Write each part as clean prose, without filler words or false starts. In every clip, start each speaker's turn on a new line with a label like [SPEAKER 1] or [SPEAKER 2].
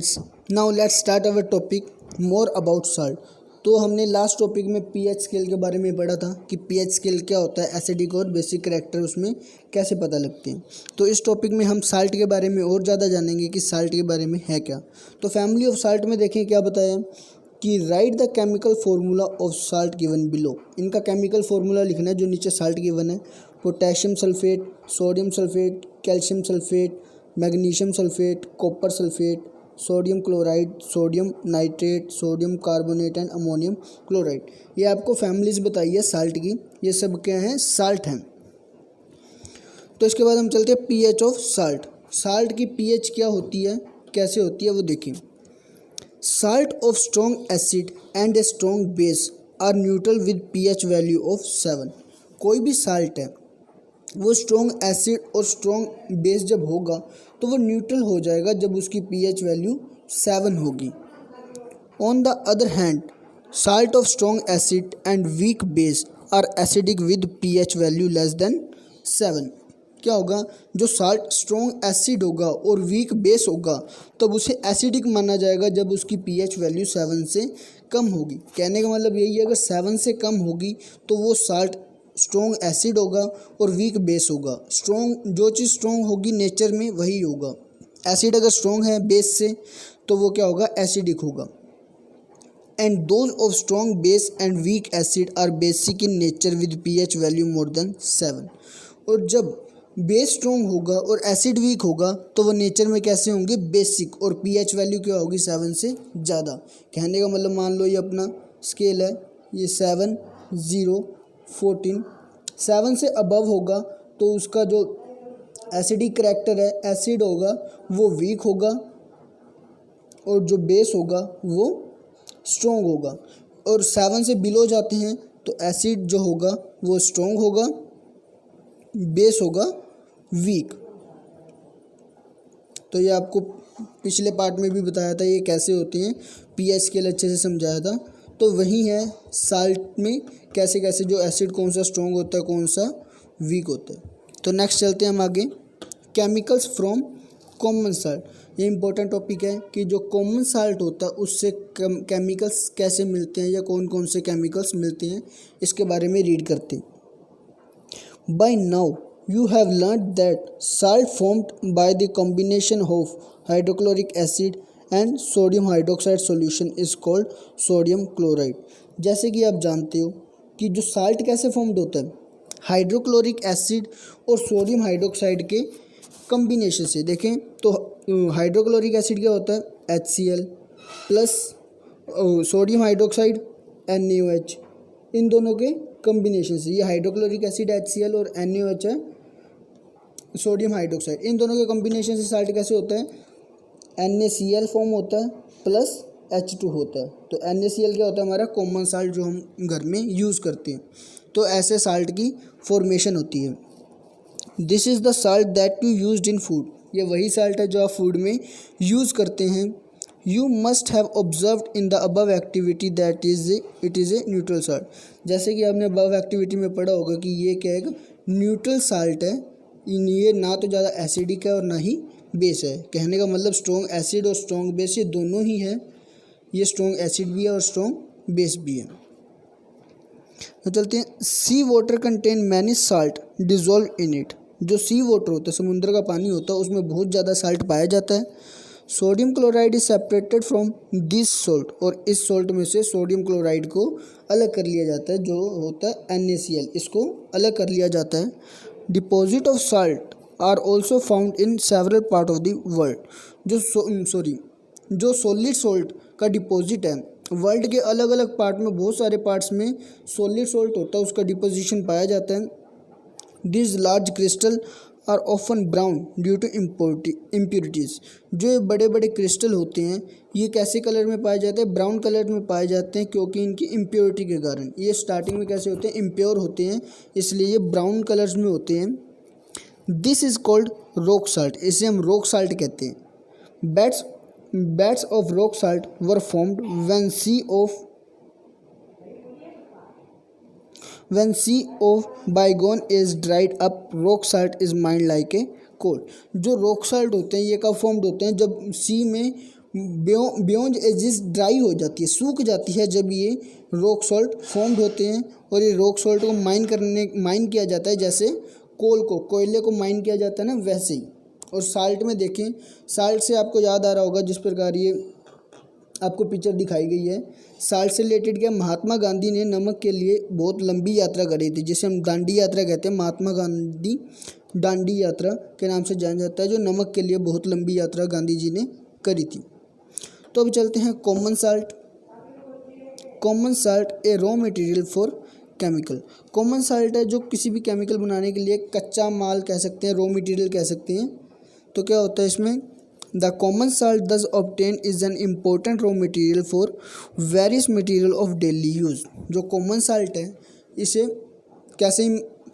[SPEAKER 1] Friends, now let's start our topic more about salt. तो हमने last topic में pH scale के बारे में पढ़ा था कि पीएच स्केल क्या होता है, एसिडिक और बेसिक कैरेक्टर उसमें कैसे पता लगते हैं। तो इस टॉपिक में हम साल्ट के बारे में और ज़्यादा जानेंगे कि साल्ट के बारे में है क्या। तो फैमिली ऑफ साल्ट में देखें क्या बताया कि right the chemical formula of salt given below. इनका केमिकल फार्मूला लिखना है जो नीचे साल्ट गिवन है। Potassium sulphate, sodium sulphate, calcium sulphate, magnesium sulphate, copper sulphate, sodium chloride, sodium nitrate, sodium carbonate and ammonium chloride. ये आपको families बताई है साल्ट की, ये सब क्या हैं, साल्ट हैं। तो इसके बाद हम चलते हैं पीएच ऑफ साल्ट। साल्ट की पीएच क्या होती है, कैसे होती है वो देखिए। Salt of strong acid and a strong base are neutral with pH value of 7। कोई भी साल्ट है वो स्ट्रॉन्ग एसिड और स्ट्रॉन्ग बेस जब होगा तो वो न्यूट्रल हो जाएगा जब उसकी पीएच वैल्यू 7 होगी। On the other hand salt of strong acid and weak base are acidic with pH value less than 7। क्या होगा, जो साल्ट स्ट्रॉन्ग एसिड होगा और वीक बेस होगा तब उसे एसिडिक माना जाएगा जब उसकी पीएच वैल्यू 7 से कम होगी। कहने का मतलब यही है, अगर 7 से कम होगी तो वो साल्ट स्ट्रॉन्ग एसिड होगा और वीक बेस होगा। स्ट्रॉन्ग, जो चीज़ स्ट्रॉन्ग होगी नेचर में वही होगा। एसिड अगर स्ट्रॉन्ग है बेस से तो वो क्या होगा, एसिडिक होगा। And those of strong base and weak acid are basic in nature with pH value more than 7। और जब बेस स्ट्रॉन्ग होगा और एसिड वीक होगा तो वो नेचर में कैसे होंगे, बेसिक, और पीएच वैल्यू क्या होगी, 7 से ज़्यादा। कहने का मतलब मान लो ये अपना स्केल है, ये 7, 0, 14, 7 से अबव होगा तो उसका जो एसिडिक करैक्टर है, एसिड होगा, वो वीक होगा और जो बेस होगा वो स्ट्रॉन्ग होगा। और 7 से बिलो जाते हैं तो एसिड जो होगा वो स्ट्रॉन्ग होगा, बेस होगा वीक। तो ये आपको पिछले पार्ट में भी बताया था ये कैसे होते हैं, पीएच स्केल अच्छे से समझाया था। तो वही है साल्ट में कैसे कैसे जो एसिड कौन सा स्ट्रॉन्ग होता है, कौन सा वीक होता है। तो नेक्स्ट चलते हैं हम आगे, केमिकल्स फ्रॉम कॉमन साल्ट। ये इंपॉर्टेंट टॉपिक है कि जो कॉमन साल्ट होता है उससे केमिकल्स कैसे मिलते हैं या कौन कौन से केमिकल्स मिलते हैं, इसके बारे में रीड करते हैं। By now you have learned that salt formed by the combination of hydrochloric acid and sodium hydroxide solution is called sodium chloride। जैसे कि आप जानते हो कि जो साल्ट कैसे फॉर्म्ड होता है, हाइड्रोक्लोरिक एसिड और सोडियम हाइड्रोक्साइड के कम्बिनेशन से। देखें तो हाइड्रोक्लोरिक एसिड क्या होता है, HCl plus sodium hydroxide NaOH, इन दोनों के कम्बिनेशन से। ये हाइड्रोक्लोरिक एसिड HCl और NaOH है सोडियम हाइड्रोक्साइड, इन दोनों के कम्बिनेशन से साल्ट कैसे होता है, NaCl फॉर्म होता है प्लस H2 होता है। तो NaCl क्या होता है, हमारा कॉमन साल्ट जो हम घर में यूज़ करते हैं। तो ऐसे साल्ट की फॉर्मेशन होती है। This is the salt that you used in food. ये वही साल्ट है जो आप फूड में यूज़ करते हैं। You must have observed in the above activity that it is a neutral salt. जैसे कि आपने अबव एक्टिविटी में पढ़ा होगा कि ये क्या है, न्यूट्रल साल्ट है। ये ना तो ज़्यादा एसिडिक है और ना ही बेस है। कहने का मतलब स्ट्रॉन्ग एसिड और स्ट्रॉन्ग बेस ये दोनों ही है। ये स्ट्रॉन्ग एसिड भी है और स्ट्रॉन्ग बेस भी है। तो चलते हैं, sea water contain many salt dissolve in it. जो सी वाटर होता है, समुद्र का पानी होता है, उसमें बहुत ज़्यादा साल्ट पाया जाता है। Sodium chloride is separated from this salt. और इस सॉल्ट में से सोडियम क्लोराइड को अलग कर लिया जाता है, जो होता है NaCl, इसको अलग कर लिया जाता है। Deposit of salt are also found in several part of the world. जो सॉलिड सॉल्ट का डिपॉजिट है, वर्ल्ड के अलग अलग पार्ट में, बहुत सारे पार्ट्स में सॉलिड सॉल्ट होता है, उसका डिपोजिशन पाया जाता है। This large crystal are often brown due to impurities. जो ये बड़े बड़े क्रिस्टल होते हैं ये कैसे कलर में पाए जाते हैं, ब्राउन कलर में पाए जाते हैं, क्योंकि इनकी इम्प्योरिटी के कारण। ये स्टार्टिंग में कैसे होते हैं, इम्प्योर होते हैं, इसलिए ये ब्राउन कलर्स में होते हैं। This is called rock salt. इसे हम रॉक साल्ट कहते हैं। Beds of rock salt were formed when sea of bygone is dried up, rock salt is mined like a coal। जो रॉक साल्ट होते हैं ये कब फॉर्म्ड होते हैं, जब सी में बियॉन्ड एजिस ड्राई हो जाती है, सूख जाती है जब ये रॉक सॉल्ट फॉर्म्ड होते हैं और ये रॉक सॉल्ट को माइन किया जाता है, जैसे कोयले को माइन किया जाता है ना, वैसे ही। और साल्ट में देखें, साल्ट से आपको याद आ रहा होगा जिस प्रकार ये आपको पिक्चर दिखाई गई है, साल्ट से रिलेटेड क्या, महात्मा गांधी ने नमक के लिए बहुत लंबी यात्रा करी थी, जिसे हम दांडी यात्रा कहते हैं। महात्मा गांधी दांडी यात्रा के नाम से जाना जाता है, जो नमक के लिए बहुत लंबी यात्रा गांधी जी ने करी थी। तो अब चलते हैं common salt. Common salt A raw material for chemical. Common salt है जो किसी भी केमिकल बनाने के लिए कच्चा माल कह सकते हैं, रॉ मटेरियल कह सकते हैं। तो क्या होता है इसमें, द कॉमन साल्ट दस obtain is an important raw material for various material of daily use. जो कॉमन साल्ट है इसे कैसे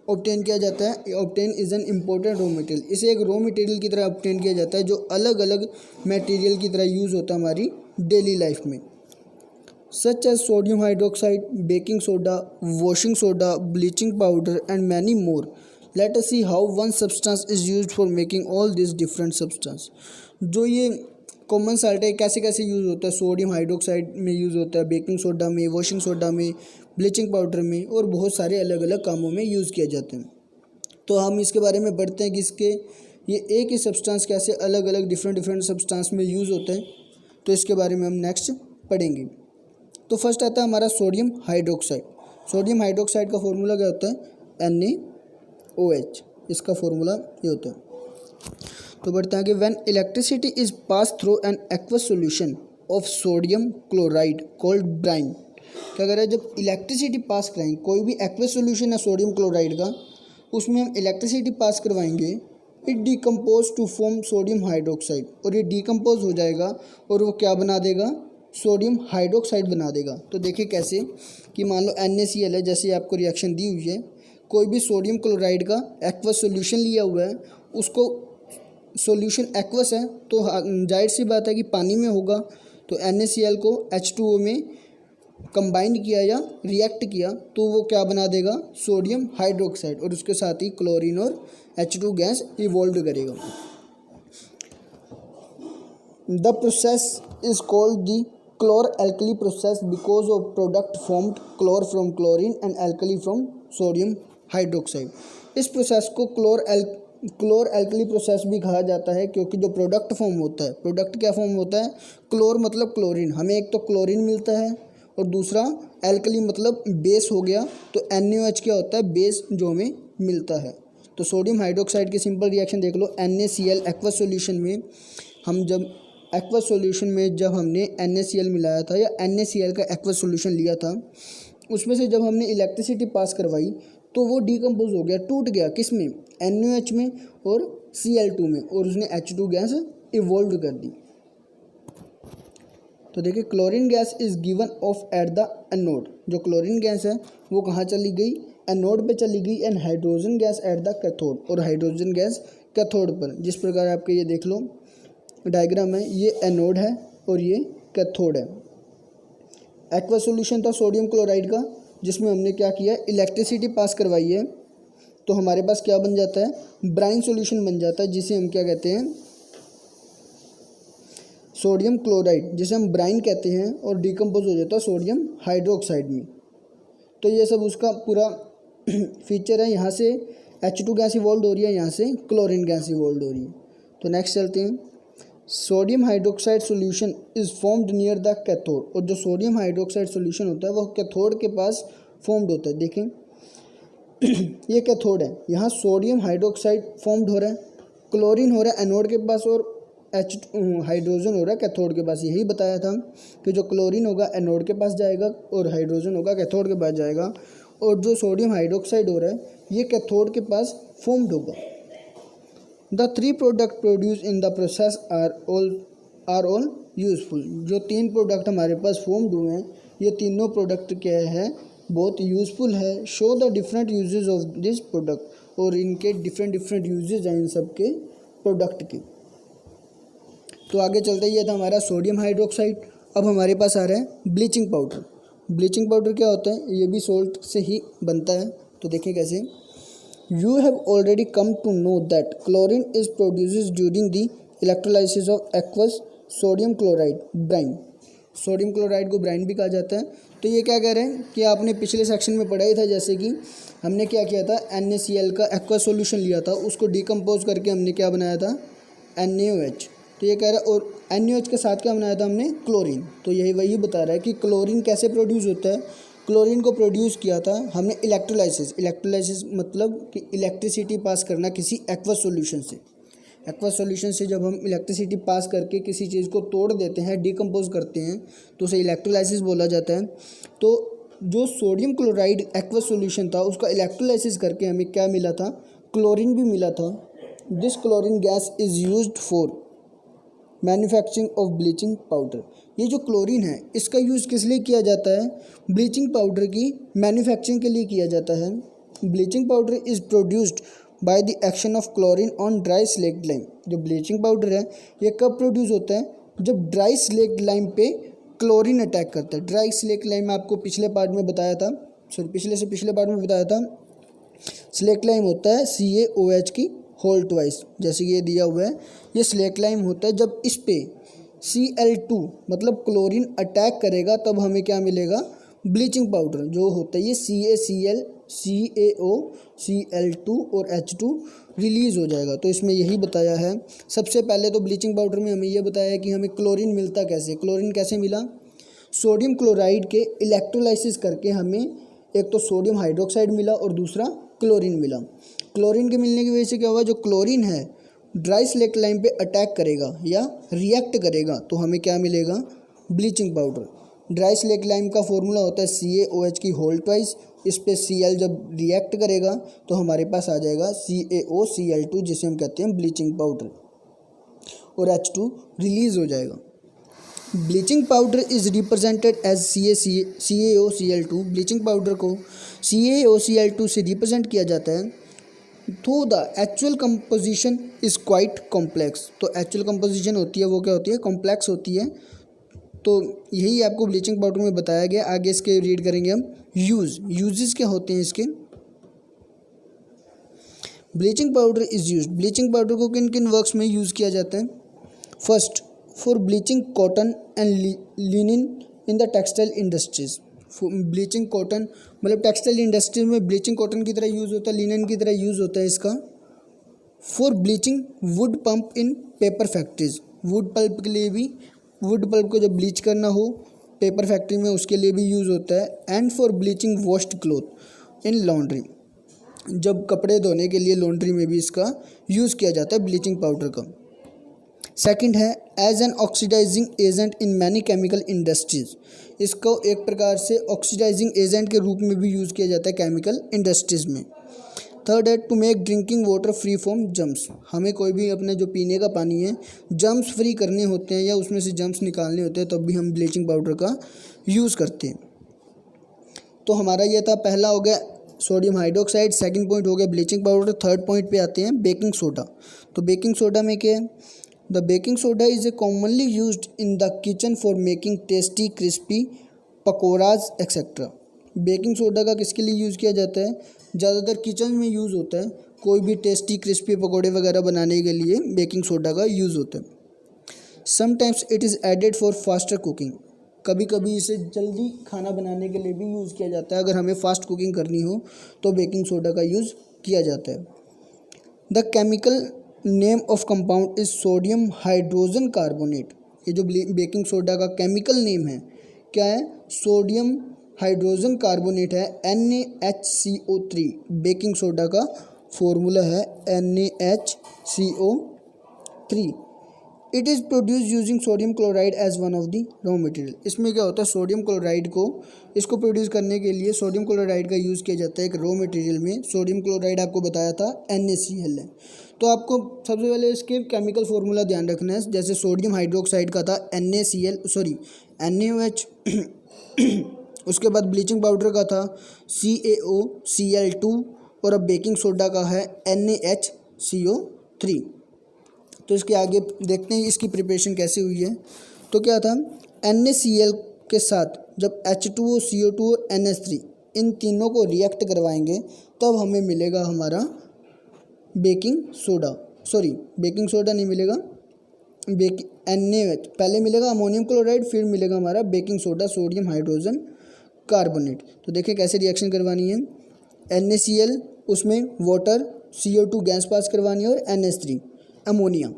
[SPEAKER 1] ऑब्टेन किया जाता है, obtain is an important raw material, इसे एक रॉ मटेरियल की तरह ऑब्टेन किया जाता है जो अलग अलग मटेरियल की तरह यूज़ होता है हमारी डेली लाइफ में, such as sodium hydroxide, baking soda, washing soda, bleaching powder and many more. Let us see how one substance is used for making all this different substance. जो ये common salt है कैसे कैसे use होता है, sodium hydroxide में use होता है, बेकिंग सोडा में, वॉशिंग सोडा में, ब्लीचिंग पाउडर में, और बहुत सारे अलग अलग कामों में यूज़ किए जाते हैं। तो हम इसके बारे में पढ़ते हैं कि इसके ये एक ही सब्सटेंस कैसे अलग अलग डिफरेंट सब्सटेंस में यूज़ होता है। तो इसके बारे में हम नेक्स्ट पढ़ेंगे। तो फर्स्ट आता है हमारा सोडियम हाइड्रोक्साइड। सोडियम हाइड्रोक्साइड का फॉर्मूला क्या होता है, NaOH, इसका फॉर्मूला ये होता है। तो बढ़ते हैं आगे, when electricity is pass through an aqueous solution of sodium chloride called brine. क्या कह रहा है, जब इलेक्ट्रिसिटी पास कराएंगे, कोई भी एक्वस सॉल्यूशन है सोडियम क्लोराइड का, उसमें हम इलेक्ट्रिसिटी पास करवाएंगे, it decompose to form sodium hydroxide, और ये डिकम्पोज हो जाएगा और वो क्या बना देगा, सोडियम हाइड्रोक्साइड बना देगा। तो देखिए कैसे कि मान लो NaCl है, जैसे आपको रिएक्शन दी हुई है, कोई भी सोडियम क्लोराइड का एक्वस सॉल्यूशन लिया हुआ है, उसको सॉल्यूशन एक्वस है तो जाहिर सी बात है कि पानी में होगा, तो NaCl को H2O में कंबाइन किया या रिएक्ट किया तो वो क्या बना देगा, सोडियम हाइड्रोक्साइड, और उसके साथ ही क्लोरीन और H2 गैस इवॉल्व करेगा। The process is called the chlor alkali process because of product formed chlor from chlorine and alkali from sodium hydroxide. इस प्रोसेस को क्लोर-एल्कली प्रोसेस भी कहा जाता है, क्योंकि जो प्रोडक्ट फॉर्म होता है, प्रोडक्ट क्या फॉर्म होता है, क्लोर मतलब क्लोरीन, हमें एक तो क्लोरीन मिलता है और दूसरा एल्कली मतलब बेस हो गया, तो NaOH क्या होता है, बेस जो हमें मिलता है। तो सोडियम हाइड्रोक्साइड की सिंपल रिएक्शन देख लो, NaCl एक्वस सॉल्यूशन में, हम जब एक्वस सॉल्यूशन में जब हमने NaCl मिलाया था या NaCl का एक्वस सॉल्यूशन लिया था, उसमें से जब हमने इलेक्ट्रिसिटी पास करवाई तो वो डिकम्पोज हो गया, टूट गया, किस में, NaOH में और Cl2 में, और उसने H2 गैस इवॉल्व कर दी। तो देखिए, chlorine gas is given of at the anode. जो क्लोरीन गैस है वो कहाँ चली गई, एनोड पे चली गई, and hydrogen gas at the cathode, और हाइड्रोजन गैस कैथोड पर। जिस प्रकार आपके ये देख लो डायग्राम है, ये एनोड है और ये कैथोड है। एक्वस सॉल्यूशन था सोडियम क्लोराइड का, जिसमें हमने क्या किया, इलेक्ट्रिसिटी पास करवाई है, तो हमारे पास क्या बन जाता है, ब्राइन सॉल्यूशन बन जाता है, जिसे हम क्या कहते हैं, सोडियम क्लोराइड, जिसे हम ब्राइन कहते हैं, और डिकम्पोज हो जाता है सोडियम हाइड्रोक्साइड में। तो ये सब उसका पूरा फीचर है। यहाँ से H2 गैस इवॉल्व हो रही है, यहाँ से क्लोरीन गैस इवॉल्व हो रही है। तो नेक्स्ट चलते हैं, sodium hydroxide solution is formed near the cathode. और जो सोडियम हाइड्रोक्साइड सॉल्यूशन होता है वो कैथोड के पास फॉर्म्ड होता है। देखें ये कैथोड है, यहाँ सोडियम हाइड्रोक्साइड फॉर्म्ड हो रहा है, क्लोरीन हो रहा है एनोड के पास और हाइड्रोजन हो रहा है कैथोड के पास। यही बताया था कि जो क्लोरीन होगा एनोड के पास जाएगा और हाइड्रोजन होगा कैथोड के पास जाएगा, और जो सोडियम हाइड्रोक्साइड हो रहा है ये कैथोड के पास फॉर्म्ड होगा। The 3 product produce in the process are all useful. जो 3 प्रोडक्ट हमारे पास फॉर्म्ड हुए हैं, ये तीनों प्रोडक्ट क्या है, बहुत यूज़फुल है। Show the different uses of this product, और इनके डिफरेंट यूजेस हैं इन सब के प्रोडक्ट के। तो आगे चलते ही, ये था हमारा सोडियम हाइड्रोक्साइड। अब हमारे पास आ रहा है ब्लीचिंग पाउडर। ब्लीचिंग पाउडर क्या होता है, ये भी सोल्ट से ही बनता है। तो देखिए कैसे, you have already come to know that chlorine is produce during the electrolysis of aqueous sodium chloride brine, sodium chloride को ब्राइन भी कहा जाता है। तो ये क्या कह रहे हैं कि आपने पिछले सेक्शन में पढ़ा ही था, जैसे कि हमने क्या किया था, NaCl का एक्वा सॉल्यूशन लिया था, उसको डिकम्पोज करके हमने क्या बनाया था, NaOH। तो ये कह रहा है, और NaOH के साथ क्या बनाया था हमने, क्लोरीन। तो यही वही बता रहा है कि क्लोरीन कैसे प्रोड्यूस होता है। क्लोरीन को प्रोड्यूस किया था हमने इलेक्ट्रोलाइसिस, इलेक्ट्रोलाइसिस मतलब कि इलेक्ट्रिसिटी पास करना किसी एक्वा सॉल्यूशन से। एक्वा सॉल्यूशन से जब हम इलेक्ट्रिसिटी पास करके किसी चीज़ को तोड़ देते हैं, डिकम्पोज करते हैं, तो उसे इलेक्ट्रोलाइसिस बोला जाता है। तो जो सोडियम क्लोराइड एक्वा सॉल्यूशन था, उसका इलेक्ट्रोलाइसिस करके हमें क्या मिला था, क्लोरीन भी मिला था। This chlorine gas is used for manufacturing of bleaching powder. ये जो क्लोरीन है, इसका यूज़ किस लिए किया जाता है, ब्लीचिंग पाउडर की मैन्युफैक्चरिंग के लिए किया जाता है। Bleaching powder is produced by the action of chlorine on dry slaked lime. जो ब्लीचिंग पाउडर है, ये कब प्रोड्यूस होता है, जब ड्राई स्लेक्ट लाइम पे क्लोरीन अटैक करता है। ड्राई स्लेक्ट लाइम आपको पिछले पार्ट में बताया था, पिछले पार्ट में बताया था, स्लेक्ट लाइम होता है CaOH की होल ट्वाइस, जैसे कि ये दिया हुआ है। ये स्लेक्ट लाइम होता है, जब इस पे Cl2 मतलब क्लोरीन अटैक करेगा, तब हमें क्या मिलेगा, ब्लीचिंग पाउडर जो होता है। ये CaCl CaO Cl2 और H2 रिलीज़ हो जाएगा। तो इसमें यही बताया है। सबसे पहले तो ब्लीचिंग पाउडर में हमें यह बताया है कि हमें क्लोरीन मिलता कैसे, क्लोरीन कैसे मिला, सोडियम क्लोराइड के इलेक्ट्रोलाइसिस करके हमें एक तो सोडियम हाइड्रोक्साइड मिला और दूसरा क्लोरीन मिला। क्लोरीन के मिलने की वजह से क्या हुआ, जो क्लोरीन है ड्राई स्लेक्ट लाइम पे अटैक करेगा या रिएक्ट करेगा, तो हमें क्या मिलेगा, bleaching powder. Dry slaked lime का फॉर्मूला होता है CaOH की होल ट्वाइस, इस पे Cl जब रिएक्ट करेगा तो हमारे पास आ जाएगा CaOCl2, जिसे हम कहते हैं ब्लीचिंग पाउडर, और H2 रिलीज़ हो जाएगा। Bleaching powder is represented as CaOCl2। Bleaching powder को CaOCl2 से रिप्रेजेंट किया जाता है। तो the actual composition is quite complex. तो एक्चुअल कंपोजिशन होती है वो क्या होती है, कॉम्प्लेक्स होती है। तो यही आपको ब्लीचिंग पाउडर में बताया गया। आगे इसके रीड करेंगे हम। यूजेस क्या होते हैं इसके। Bleaching powder is used, bleaching powder को किन किन वर्क्स में यूज़ किया जाता है। First, for bleaching cotton and linen in the textile industries. Bleaching cotton मतलब टेक्सटाइल इंडस्ट्री में ब्लीचिंग कॉटन की तरह यूज़ होता है, लिनन की तरह यूज़ होता है इसका। For bleaching wood pulp in paper factories, wood pulp के लिए भी, वुड पल्प को जब ब्लीच करना हो पेपर फैक्ट्री में, उसके लिए भी यूज़ होता है। And for bleaching washed cloth in laundry, जब कपड़े धोने के लिए लॉन्ड्री में भी इसका यूज़ किया जाता है ब्लीचिंग पाउडर का। सेकंड है as an oxidising agent in many chemical industries, इसको एक प्रकार से ऑक्सीडाइजिंग एजेंट के रूप में भी यूज़ किया जाता है केमिकल इंडस्ट्रीज़ में। थर्ड है to make drinking water free from germs, हमें कोई भी अपने जो पीने का पानी है जम्स फ्री करने होते हैं या उसमें से जम्स निकालने होते हैं, तब भी हम ब्लीचिंग पाउडर का यूज़ करते हैं। तो हमारा ये था, पहला हो गया सोडियम हाइड्रोक्साइड, सेकंड पॉइंट हो गया ब्लीचिंग पाउडर, थर्ड पॉइंट पे आते हैं बेकिंग सोडा। तो बेकिंग सोडा में क्या है, the baking soda is a commonly used in the kitchen for making tasty crispy pakoras etcetera. Baking soda का किसके लिए यूज़ किया जाता है, ज़्यादातर किचन में यूज़ होता है, कोई भी टेस्टी क्रिस्पी पकौड़े वगैरह बनाने के लिए बेकिंग सोडा का यूज़ होता है। Sometimes it is added for faster cooking, कभी कभी इसे जल्दी खाना बनाने के लिए भी यूज़ किया जाता है। अगर हमें फास्ट कुकिंग करनी हो तो बेकिंग सोडा का यूज़ किया जाता है। The chemical name of compound is sodium hydrogen carbonate, ये जो बेकिंग सोडा का केमिकल नेम है क्या है, सोडियम हाइड्रोजन कार्बोनेट है, NaHCO3। बेकिंग सोडा का फॉर्मूला है NaHCO3। It is produce using sodium chloride as one of the raw material. इसमें क्या होता है, सोडियम क्लोराइड को, इसको प्रोड्यूस करने के लिए सोडियम क्लोराइड का यूज़ किया जाता है एक रॉ मटेरियल में। सोडियम क्लोराइड आपको बताया था NaCl है। तो आपको सबसे पहले इसके केमिकल फार्मूला ध्यान रखना है। जैसे सोडियम हाइड्रोक्साइड का था NaOH उसके बाद ब्लीचिंग पाउडर का था CaOCl2 और अब बेकिंग सोडा का है NaHCO3। तो इसके आगे देखते हैं इसकी प्रिपरेशन कैसे हुई है। तो क्या था, NaCl के साथ जब H2O CO2 और NH3 इन तीनों को रिएक्ट करवाएंगे तब हमें मिलेगा हमारा बेकिंग सोडा, बेकिंग सोडा नहीं मिलेगा, NaOH पहले मिलेगा अमोनियम क्लोराइड, फिर मिलेगा हमारा baking soda sodium hydrogen carbonate. तो देखिए कैसे रिएक्शन करवानी है। NaCl उसमें वाटर CO2 गैस पास करवानी है और NH3 अमोनिया।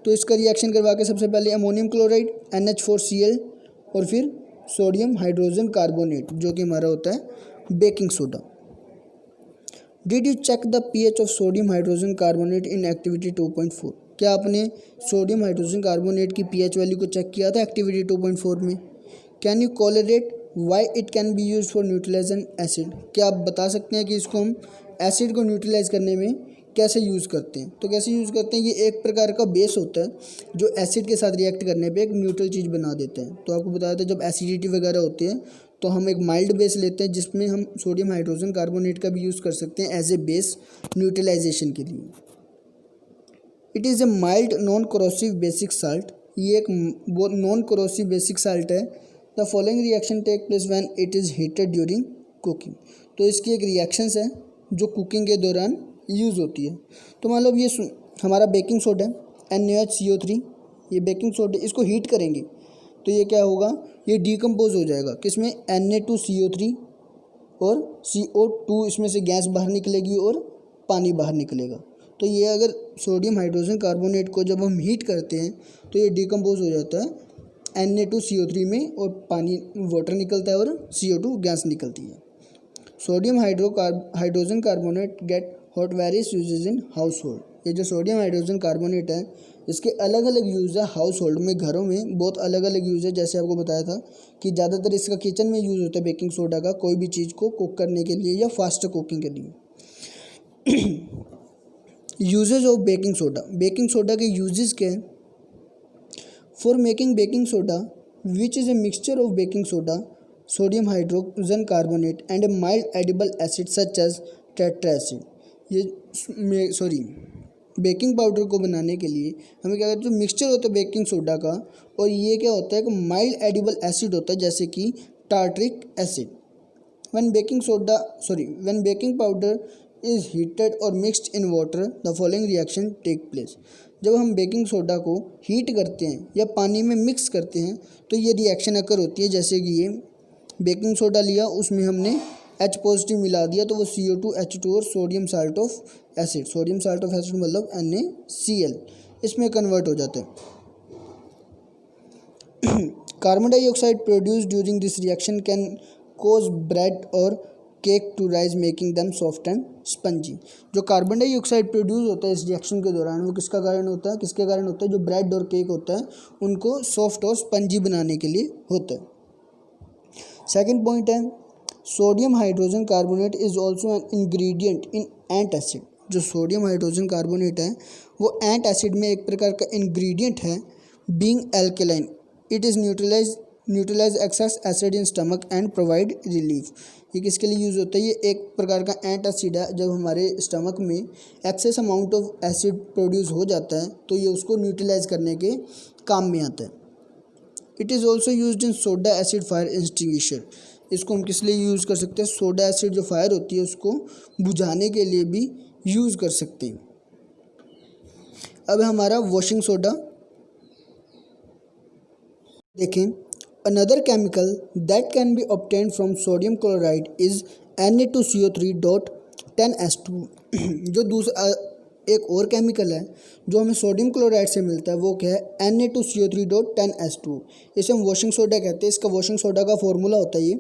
[SPEAKER 1] तो इसका रिएक्शन करवा के सबसे पहले अमोनियम क्लोराइड NH4Cl और फिर सोडियम हाइड्रोजन कार्बोनेट जो कि हमारा होता है baking soda. Did you check the pH of sodium hydrogen carbonate in activity 2.4? क्या आपने सोडियम हाइड्रोजन कार्बोनेट की pH वैल्यू को चेक किया था एक्टिविटी 2.4 में? Can you correlate why it can be use for neutralize an acid? क्या आप बता सकते हैं कि इसको हम एसिड को न्यूट्रलाइज करने में कैसे यूज़ करते हैं? तो कैसे यूज़ करते हैं, ये एक प्रकार का बेस होता है जो एसिड के साथ रिएक्ट करने पे एक न्यूट्रल चीज़ बना देते हैं। तो आपको बताया था जब एसिडिटी वगैरह होती है तो हम एक माइल्ड बेस लेते हैं जिसमें हम सोडियम हाइड्रोजन कार्बोनेट का भी यूज़ कर सकते हैं एज ए बेस न्यूट्रलाइजेशन के लिए। It is a mild non corrosive basic salt. ये एक नॉन कोरोसिव बेसिक साल्ट है। The following reaction take place when it is heated during cooking. तो इसकी एक रिएक्शंस है जो कुकिंग के दौरान यूज़ होती है। तो मान लो ये हमारा बेकिंग सोडा है NaCO3, ये बेकिंग सोडा, इसको हीट करेंगे तो ये क्या होगा, ये डीकम्पोज हो जाएगा किसमें, Na2CO3 और CO2, इसमें से गैस बाहर निकलेगी और पानी बाहर निकलेगा। तो ये अगर सोडियम हाइड्रोजन कार्बोनेट को जब हम हीट करते हैं तो ये डीकम्पोज हो जाता है Na2CO3 में और पानी वाटर निकलता है और CO2 गैस निकलती है। Sodium hydrogen carbonate get hot various uses in household. ये जो सोडियम हाइड्रोजन कार्बोनेट है इसके अलग अलग यूज़ है हाउस होल्ड में, घरों में बहुत अलग अलग यूज़ है। जैसे आपको बताया था कि ज़्यादातर इसका किचन में यूज़ होता है बेकिंग सोडा का, कोई भी चीज़ को कुक करने के लिए या फास्ट कुकिंग के लिए। Uses of baking soda. Baking soda के यूजेस क्या हैं? For making baking soda which is a mixture of baking soda sodium hydrogen carbonate and a mild edible acid such as tetra acid. ये baking powder को बनाने के लिए हमें क्या करते हैं, जो मिक्सचर होता है बेकिंग सोडा का, और ये क्या होता है कि माइल्ड एडिबल एसिड होता है जैसे कि tartaric acid. When baking powder is heated और mixed in water the following reaction take place. जब हम बेकिंग सोडा को हीट करते हैं या पानी में मिक्स करते हैं तो ये रिएक्शन अकर होती है। जैसे कि ये बेकिंग सोडा लिया, उसमें हमने H पॉजिटिव मिला दिया तो वो CO2 H2 और सोडियम साल्ट ऑफ एसिड मतलब NaCl इसमें कन्वर्ट हो जाते हैं। Carbon dioxide produce during this reaction can cause bread और cake to rise making them soft and spongy. जो कार्बन डाइऑक्साइड प्रोड्यूस होता है इस रिएक्शन के दौरान वो किसके कारण होता है, जो ब्रेड और केक होता है उनको सॉफ्ट और स्पंजी बनाने के लिए होता है। सेकंड पॉइंट है sodium hydrogen carbonate is also an ingredient in ant acid. जो सोडियम हाइड्रोजन कार्बोनेट है वो एंट एसिड में एक प्रकार का इंग्रेडिएंट है। Being alkaline it is neutralise excess acid in stomach and provide relief. ये किसके लिए यूज़ होता है, ये एक प्रकार का एंट एसिड है। जब हमारे स्टमक में excess amount of acid produce हो जाता है तो ये उसको न्यूट्रलाइज करने के काम में आता है। It is also use in soda acid fire extinguisher. इसको हम किस लिए यूज़ कर सकते हैं, सोडा एसिड जो फायर होती है उसको बुझाने के लिए भी यूज़ कर सकते हैं। अब हमारा वॉशिंग सोडा देखें। Another chemical that can be obtained from sodium chloride is Na2CO3.10S2। जो दूसरा एक और केमिकल है जो हमें सोडियम क्लोराइड से मिलता है वो क्या है, Na2CO3.10S2। इसे हम वॉशिंग सोडा कहते हैं। इसका वॉशिंग सोडा का फॉर्मूला होता है ये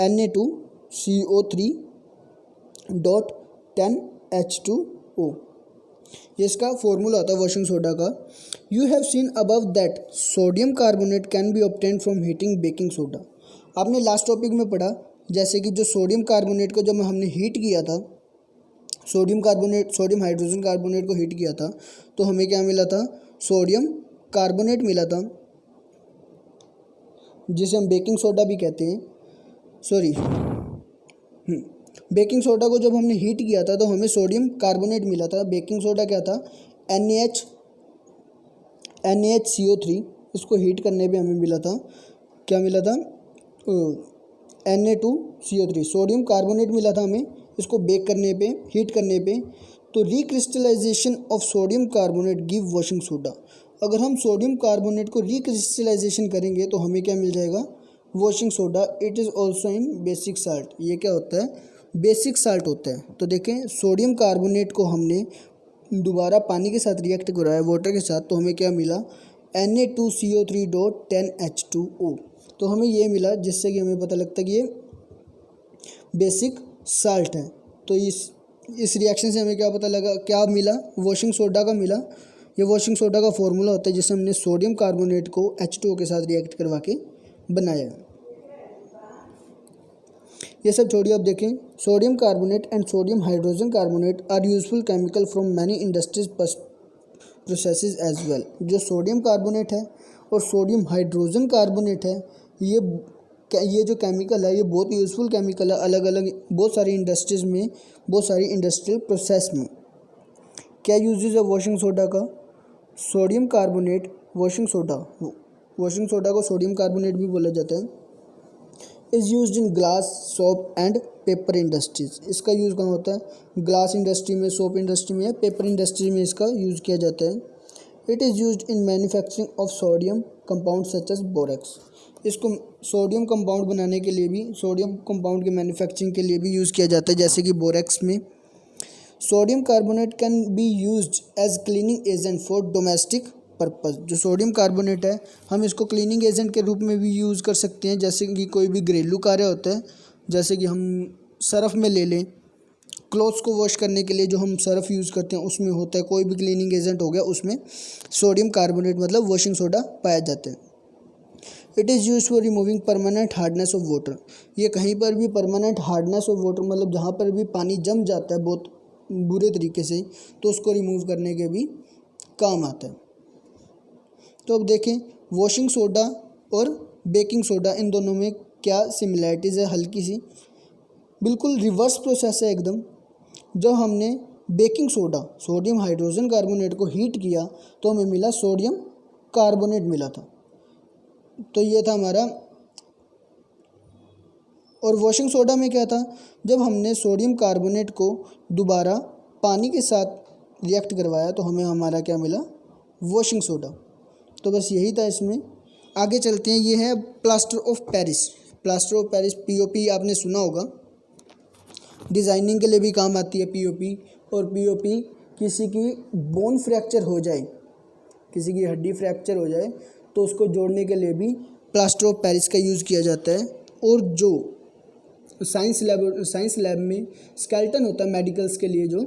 [SPEAKER 1] Na2CO3.10H2O। ये इसका फॉर्मूला होता है वॉशिंग सोडा का। You have seen above that sodium carbonate can B obtained from heating baking soda. आपने लास्ट टॉपिक में पढ़ा जैसे कि जो सोडियम कार्बोनेट को जब हमने हीट किया था, सोडियम हाइड्रोजन कार्बोनेट को हीट किया था तो हमें क्या मिला था, सोडियम कार्बोनेट मिला था जिसे हम बेकिंग सोडा भी कहते हैं। बेकिंग सोडा को जब हमने हीट किया था तो हमें सोडियम कार्बोनेट मिला था। बेकिंग सोडा क्या था, NaHCO3। इसको हीट करने पे हमें मिला था, क्या मिला था, Na2CO3। सोडियम कार्बोनेट मिला था हमें इसको बेक करने पे, हीट करने पे। तो recrystallisation of sodium carbonate give washing soda. अगर हम सोडियम कार्बोनेट को रिक्रिस्टलाइजेशन करेंगे तो हमें क्या मिल जाएगा, washing soda. It is also in basic salt, ये क्या होता है, बेसिक साल्ट होता है। तो देखें सोडियम कार्बोनेट को हमने दोबारा पानी के साथ रिएक्ट कराया वाटर के साथ, तो हमें क्या मिला, Na2CO3.10H2O। तो हमें ये मिला, जिससे कि हमें पता लगता है कि ये बेसिक साल्ट है। तो इस रिएक्शन से हमें क्या पता लगा, क्या मिला, वॉशिंग सोडा का मिला। ये वॉशिंग सोडा का फॉर्मूला होता है जिसे हमने सोडियम कार्बोनेट को H2O के साथ रिएक्ट करवा के बनाया। ये सब छोड़िए, अब देखें sodium carbonate and sodium hydrogen carbonate are useful chemical from many industries processes as well. जो सोडियम कार्बोनेट है और सोडियम हाइड्रोजन कार्बोनेट है, ये जो केमिकल है ये बहुत यूज़फुल केमिकल है अलग अलग बहुत सारी इंडस्ट्रीज़ में, बहुत सारी इंडस्ट्रियल प्रोसेस में। क्या यूजेज है वॉशिंग सोडा का, सोडियम कार्बोनेट वॉशिंग सोडा को सोडियम कार्बोनेट भी बोला जाता है। Is used in glass, soap and paper industries. इसका यूज़ कहाँ होता है, ग्लास इंडस्ट्री में, सोप इंडस्ट्री में या पेपर इंडस्ट्री में इसका यूज़ किया जाता है। It is used in manufacturing of sodium compound such as borax. इसको सोडियम कंपाउंड बनाने के लिए भी, सोडियम कंपाउंड के मैन्युफैक्चरिंग के लिए भी यूज़ किया जाता है, जैसे कि बोरेक्स में। Sodium carbonate can be used as cleaning agent for domestic purpose. जो सोडियम कार्बोनेट है हम इसको क्लीनिंग एजेंट के रूप में भी यूज़ कर सकते हैं, जैसे कि कोई भी घरेलू कार्य होता है, जैसे कि हम सर्फ़ में ले लें, क्लोथ्स को वॉश करने के लिए जो हम सर्फ़ यूज़ करते हैं उसमें होता है, कोई भी क्लीनिंग एजेंट हो गया उसमें सोडियम कार्बोनेट मतलब वॉशिंग सोडा पाया जाता है। It is use for removing permanent hardness of water. ये कहीं पर भी परमानेंट हार्डनेस ऑफ वाटर मतलब जहाँ पर भी पानी जम जाता है बहुत बुरे तरीके से, तो उसको रिमूव करने के भी काम आता है। तो अब देखें वॉशिंग सोडा और बेकिंग सोडा, इन दोनों में क्या सिमिलैरिटीज़ है, हल्की सी, बिल्कुल रिवर्स प्रोसेस है एकदम। जब हमने baking soda sodium hydrogen carbonate को हीट किया तो हमें मिला सोडियम कार्बोनेट मिला था, तो ये था हमारा। और वॉशिंग सोडा में क्या था, जब हमने सोडियम कार्बोनेट को दोबारा पानी के साथ रिएक्ट करवाया तो हमें हमारा क्या मिला, वॉशिंग सोडा। तो बस यही था इसमें। आगे चलते हैं, ये है plaster of Paris. Plaster of Paris POP आपने सुना होगा, डिज़ाइनिंग के लिए भी काम आती है पीओपी। और पीओपी किसी की बोन फ्रैक्चर हो जाए, किसी की हड्डी फ्रैक्चर हो जाए तो उसको जोड़ने के लिए भी प्लास्टर ऑफ पेरिस का यूज़ किया जाता है। और जो साइंस लैब में स्केलेटन होता है मेडिकल्स के लिए, जो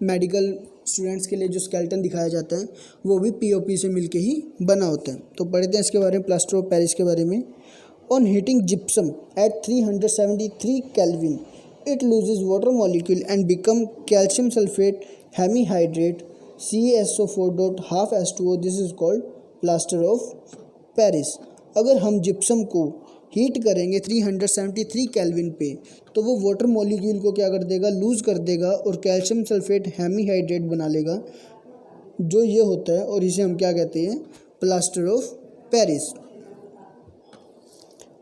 [SPEAKER 1] मेडिकल स्टूडेंट्स के लिए जो स्केलेटन दिखाया जाता है वो भी पीओपी से मिलके ही बना होता है। तो पढ़ते हैं इसके बारे में, प्लास्टर ऑफ पेरिस के बारे में। On heating gypsum at 373 kelvin it loses water molecule and become calcium sulfate hemihydrate CaSO4.half H2O. This is called plaster of Paris. अगर हम जिप्सम को हीट करेंगे 373 केल्विन पे तो वो वाटर मॉलिक्यूल को क्या कर देगा, लूज़ कर देगा और कैल्शियम सल्फेट हेमीहाइड्रेट बना लेगा, जो ये होता है। और इसे हम क्या कहते हैं, plaster of Paris.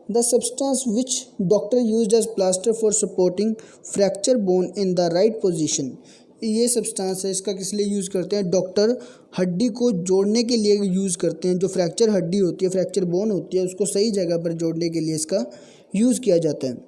[SPEAKER 1] The substance which doctor used as plaster for supporting fracture bone in the right position. ये सब्सटेंस है, इसका किस लिए यूज़ करते हैं, डॉक्टर हड्डी को जोड़ने के लिए यूज़ करते हैं। जो फ्रैक्चर हड्डी होती है, फ्रैक्चर बोन होती है, उसको सही जगह पर जोड़ने के लिए इसका यूज़ किया जाता है।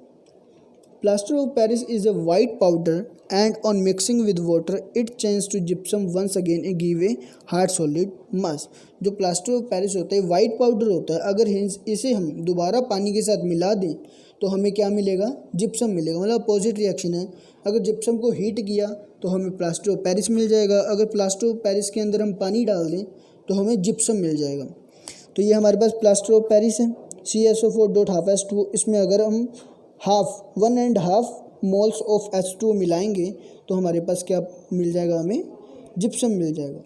[SPEAKER 1] Plaster of Paris is a white powder and on mixing with water it change to gypsum once again a give a hard solid mass. जो प्लास्टर ऑफ पेरिस होता है वाइट पाउडर होता है, अगर इसे हम दोबारा पानी के साथ मिला दें तो हमें क्या मिलेगा, जिप्सम मिलेगा। मतलब अपोजिट रिएक्शन है, अगर जिप्सम को हीट किया तो हमें प्लास्टर ऑफ पेरिस मिल जाएगा, अगर प्लास्टर ऑफ पेरिस के अंदर हम पानी डाल दें तो हमें जिप्सम मिल जाएगा। तो ये हमारे पास प्लास्टर ऑफ पेरिस है CaSO4.half H2O। इसमें अगर हम 1.5 मोल्स ऑफ H2O मिलाएंगे तो हमारे पास क्या मिल जाएगा, हमें जिप्सम मिल जाएगा।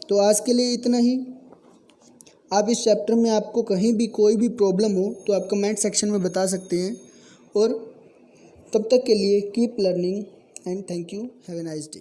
[SPEAKER 1] तो आज के लिए इतना ही। आप इस चैप्टर में आपको कहीं भी कोई भी प्रॉब्लम हो तो आप कमेंट सेक्शन में बता सकते हैं। और तब तक के लिए keep learning and thank you, have a nice day.